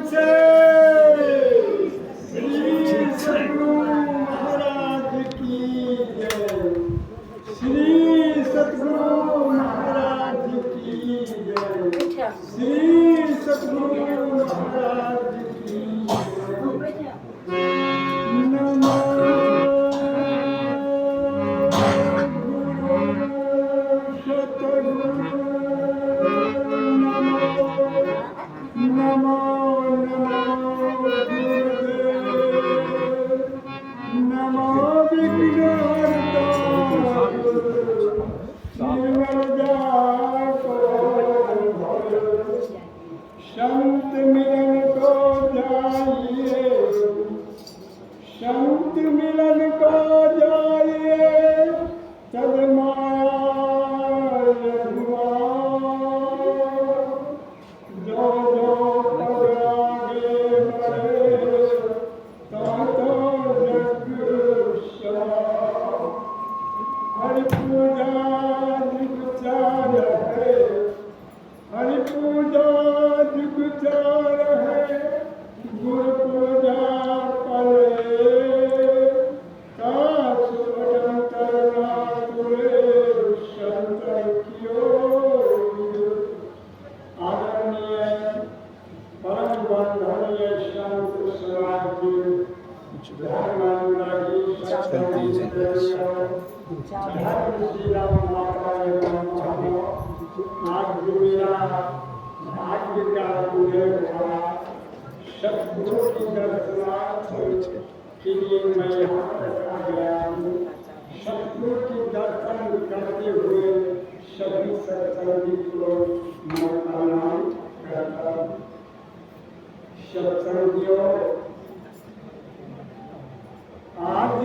से श्री सद्गुरु महाराज की जय। श्री सद्गुरु महाराज की जय। श्री सद्गुरु महाराज की जय। नमो नमो नमो विघ्नहर्ता संत मिलन को जाइए, संत मिलन को जाइए, तब माया जो जो परागे मरे तो जग हरि पूजा जुगचार है, हरि पूजा जुगचार है, गुरु पूजा करे काश अनंतर ना तुरे संतर कियो। आदरणीय परम बंधनीय संत समाज धर्मानुरागी आज जो मेरा भाग्य का उदय हुआ, सद्गुरु की दर्शनार्थ के लिए मैं यहाँ तक आ गया हूँ। सद्गुरु की दर्शन करते हुए सभी सत्संगी को मैं प्रणाम करता हूँ। सत्संगियों, आज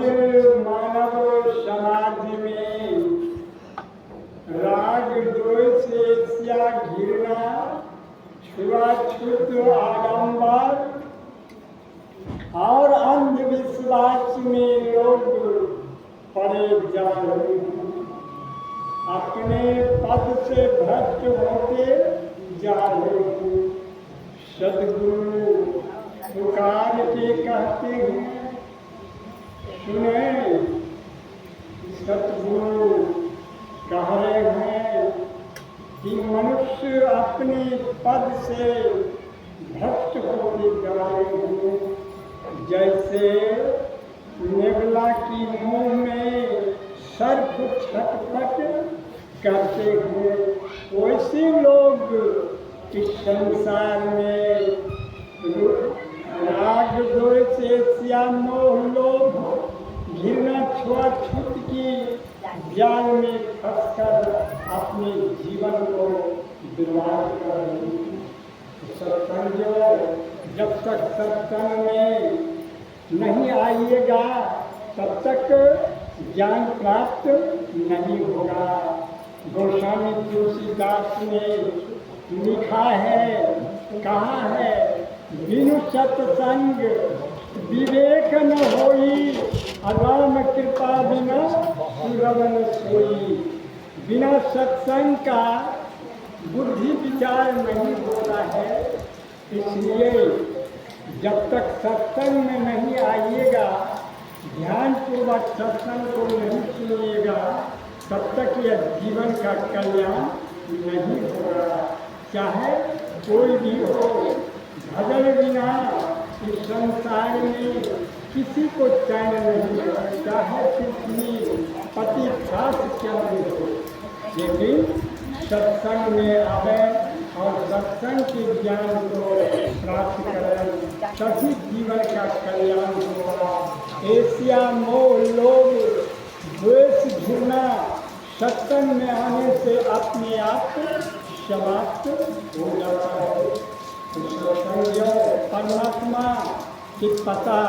मानव समाज में राग द्वेष ईर्ष्या घृणा छुआछूत आडंबर और अंधविश्वास में लोग पड़े जा रहे हैं, अपने पद से भ्रष्ट होते जा रहे हैं। सद्गुरु पुकार के कहते हैं, सुने सद्गुरु कह रहे हैं कि मनुष्य अपने पद से भ्रष्ट होते जा रहे हैं। जैसे नेवला की मुंह में सर्प छटपट करते हैं, वैसे लोग इस संसार में राग द्वेष ईर्ष्या मोह लोभ घृणा छुआछूत की जाल में फंसकर अपने जीवन को बर्बाद कर रहे हैं। सत्संगियों, जब तक सत्संग में नहीं आइएगा तब तक ज्ञान प्राप्त नहीं होगा। गोस्वामी तुलसीदास ने लिखा है, कहा है, बिनु सत्संग विवेक न होई, राम कृपा बिना सुरवन सोई। बिना सत्संग का बुद्धि विचार नहीं होता है। इसलिए जब तक सत्संग में नहीं आइएगा, ध्यान पूर्वक सत्संग को नहीं सुनिएगा, तब तक यह जीवन का कल्याण नहीं होगा। चाहे कोई भी हो, भजन बिना इस संसार में किसी को चैन नहीं है, चाहे कितनी पति खास चल रही हो, लेकिन सत्संग में आवे और सत्संग के ज्ञान को प्राप्त करें, तभी जीवन का कल्याण होगा। ईर्ष्या मोह लोभ द्वेष घृणा सत्संग में आने से अपने आप समाप्त हो जाता है। सत्संगियों, परमात्मा की पता,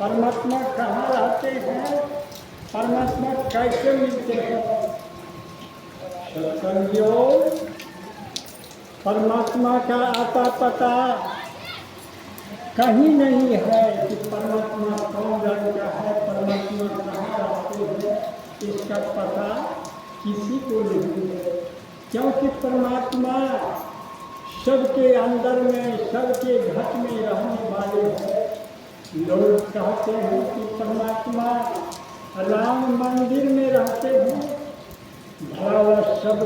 परमात्मा कहाँ रहते हैं, परमात्मा कैसे मिलते हैं। सत्संगियों, परमात्मा का आता पता कहीं नहीं है कि परमात्मा कौन रंग का है, परमात्मा कहाँ रहते हैं, इसका पता किसी को नहीं है। क्योंकि परमात्मा सबके अंदर में, सबके घट में रहने वाले हैं। लोग कहते हैं कि परमात्मा राम मंदिर में रहते हैं, भला वह सब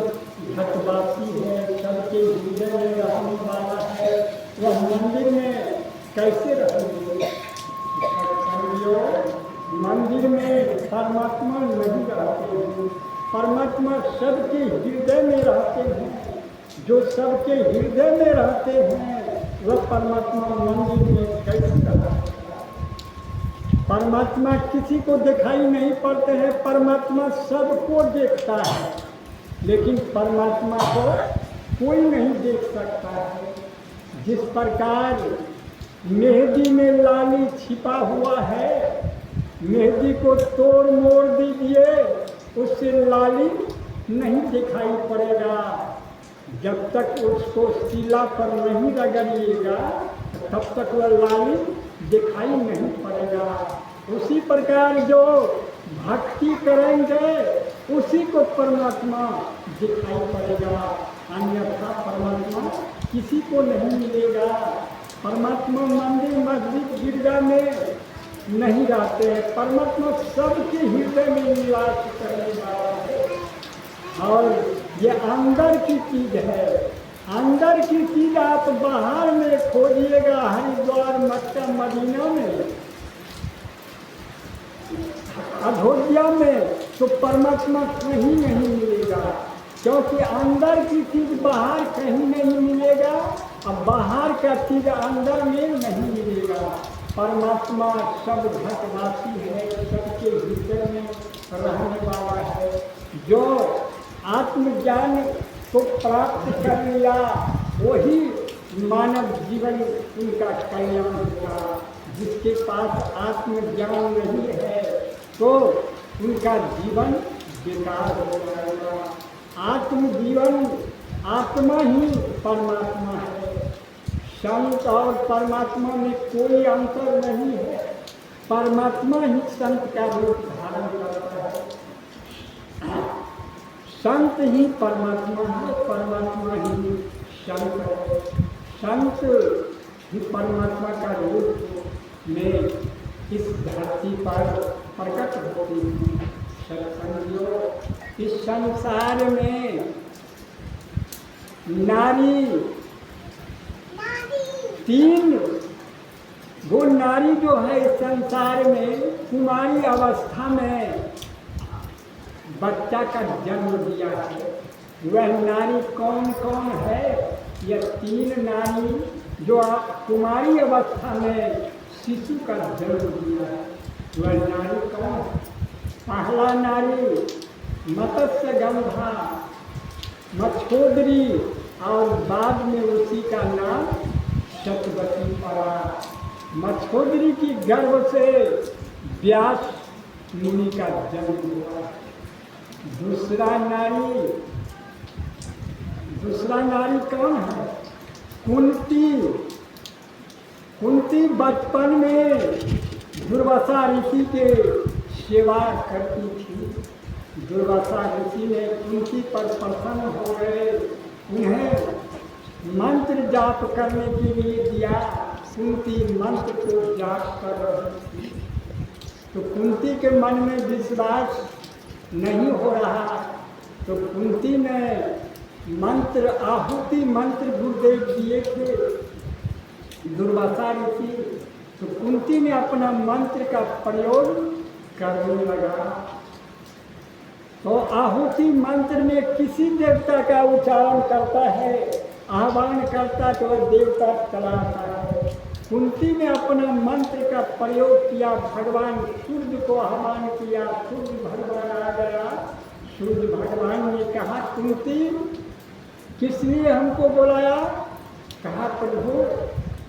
घटवासी है, सबके हृदय में रहने वाला है, वह मंदिर में कैसे रहेंगे? मंदिर में परमात्मा नहीं रहते हैं, परमात्मा सबके हृदय में रहते हैं। जो सबके हृदय में रहते हैं वह परमात्मा मंदिर में कैसे रहता है? परमात्मा किसी को दिखाई नहीं पड़ते हैं, परमात्मा सबको देखता है, लेकिन परमात्मा को कोई नहीं देख सकता है। जिस प्रकार मेहंदी में लाली छिपा हुआ है, मेहंदी को तोड़ मोड़ दीजिए, उससे लाली नहीं दिखाई पड़ेगा। जब तक उसको शिला पर नहीं रगड़िएगा तब तक वह लाली दिखाई नहीं पड़ेगा। उसी प्रकार जो भक्ति करेंगे उसी को परमात्मा दिखाई पड़ेगा, अन्यथा परमात्मा किसी को नहीं मिलेगा। परमात्मा मंदिर मस्जिद गिरजा में नहीं रहते हैं, परमात्मा सबके हृदय में निवास करने वाला है। और ये अंदर की चीज है, अंदर की चीज आप बाहर में खोजिएगा, हरिद्वार मक्का मदीना में, अयोध्या में, तो परमात्मा कहीं नहीं मिलेगा, क्योंकि अंदर की चीज बाहर कहीं नहीं मिलेगा और बाहर का चीज अंदर में नहीं मिलेगा। परमात्मा सब घटवासी है, सबके हृदय में रहने वाला है। जो आत्मज्ञान को प्राप्त कर लिया वही मानव जीवन उनका कल्याण होगा। जिसके पास आत्मज्ञान नहीं है तो उनका जीवन बेकार हो जाएगा। आत्मजीवन, आत्मा ही परमात्मा है। संत और परमात्मा में कोई अंतर नहीं है, परमात्मा ही संत का रूप धारण करता है। संत ही परमात्मा है, परमात्मा ही संत है। संत ही परमात्मा का रूप में इस धरती पर प्रकट होती है। सत्संगियों, इस संसार में नारी तीन वो नारी जो है संसार में कुमारी अवस्था में बच्चा का जन्म दिया है, वह नारी कौन कौन है? यह तीन नारी जो कुमारी अवस्था में शिशु का जन्म दिया है, वह नारी कौन है? पहला नारी मत्स्यगंधा मच्छोदरी और बाद में उसी का नाम सतवती पड़ा। मच्छोदरी की गर्भ से व्यास मुनि का जन्म हुआ। दूसरा नारी कौन है? कुंती। कुंती बचपन में दुर्वासा ऋषि के सेवा करती थी। दुर्वासा ऋषि ने कुंती पर प्रसन्न हो गए, उन्हें मंत्र जाप करने के लिए दिया। कुंती मंत्र को जाप कर रही थी, तो कुंती के मन में विश्वास नहीं हो रहा, तो कुंती ने मंत्र आहुति मंत्र गुरुदेव दिए थे दुर्वासा ऋषि, तो कुंती ने अपना मंत्र का प्रयोग करने लगा। तो आहुति मंत्र में किसी देवता का उच्चारण करता है, आह्वान करता तो वह देवता चला आता है। कुंती ने अपना मंत्र का प्रयोग किया, भगवान सूर्य को आह्वान किया, सूर्य भगवान आ गया। सूर्य भगवान ने कहा, कुंती किस लिए हमको बुलाया? कहा, प्रभु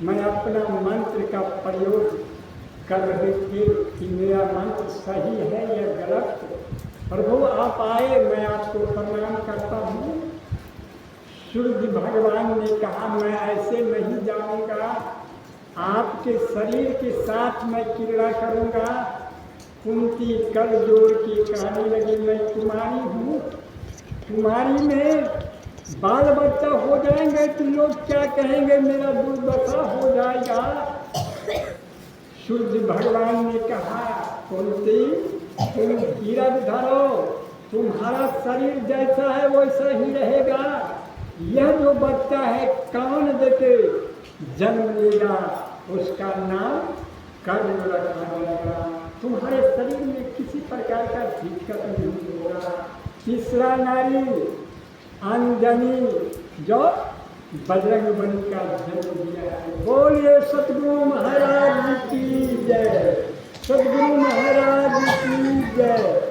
मैं अपना मंत्र का प्रयोग कर रहे थे कि मेरा मंत्र सही है या गलत। प्रभु आप आए, मैं आपको प्रणाम करता हूँ। सूर्य भगवान ने कहा, मैं ऐसे नहीं जाऊँगा, आपके शरीर के साथ मैं क्रीड़ा करूँगा। कुंती कर जोड़ के कहने लगी, मैं कुमारी हूँ, कुमारी में बाल बच्चा हो जाएंगे तो लोग क्या कहेंगे, मेरा दुर्दशा हो जाएगा। सूर्य भगवान ने कहा, कुंती तुम धीरज धरो, तुम्हारा शरीर जैसा है वैसा ही रहेगा। यह जो बच्चा है कान देके जन्म लेगा, उसका नाम कर्ण रखा जाएगा। तुम्हारे शरीर में किसी प्रकार का दिक्कत नहीं होगा। तीसरा नारी अंजनी, जो बजरंगबली का जन्म दिया है। बोलिए सतगुरु महाराज की जय, सतगुरु महाराज की जय।